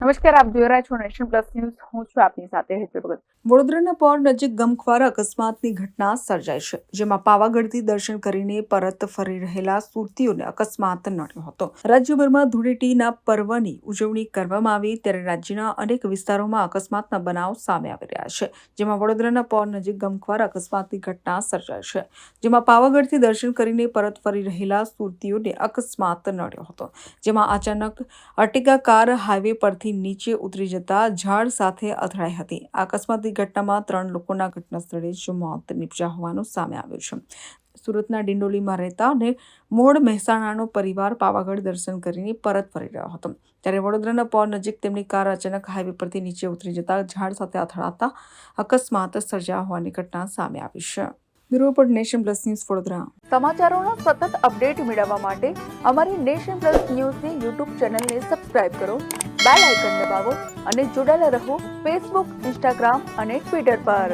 નમસ્કાર, આપ જોઈ રહ્યા છો નેશન પ્લસ ન્યૂઝ. હું છું આપની સાથે હેતલ ભગત. વડોદરાના પોર નજીક ગમખ્વાર અકસ્માતની ઘટના સર્જાઈ છે, જેમાં પાવાગઢથી દર્શન કરીને પરત ફરી રહેલા સુરતીઓને અકસ્માત નડ્યો હતો. રાજ્યભરમાં ધૂળેટીના પર્વની ઉજવણી કરવામાં આવી ત્યારે રાજ્યના અનેક વિસ્તારોમાં અકસ્માતના બનાવ સામે આવી રહ્યા છે, જેમાં વડોદરાના પોર નજીક ગમખ્વાર અકસ્માતની ઘટના સર્જાઈ છે, જેમાં પાવાગઢથી દર્શન કરીને પરત ફરી રહેલા સુરતીઓને અકસ્માત નડ્યો હતો, જેમાં અચાનક અર્ટિગા કાર હાઈવે પરથી નીચે ઉતરી જતા ઝાડ સાથે અથડાઈ હતી. આ અકસ્માતની ઘટનામાં 3 લોકોના ઘટના સ્થળે જ મોત નીપજ્યા હોવાનું સામે આવ્યું છે. સુરતના ડિંડોલીમાં રહેતા અને મૂળ મહેસાણાનો પરિવાર પાવાગઢ દર્શન કરીને પરત ફરી રહ્યો હતો, ત્યારે વડોદરાના પોર નજીક તેમની કાર અચાનક હાઈવે પરથી નીચે ઉતરી જતા ઝાડ સાથે અથડાતા અકસ્માત સર્જાયા હોવાની ઘટના સામે આવી છે. Bureau report, nation plus news, Vadodara. સમાચારોના સતત અપડેટ મેળવવા માટે અમારી નેશન પ્લસ ન્યૂઝની યુટ્યુબ ચેનલને સબસ્ક્રાઇબ કરો, બેલ આઇકન દબાવો અને જોડાયેલા રહો ફેસબુક, ઇન્સ્ટાગ્રામ અને ટ્વિટર પર.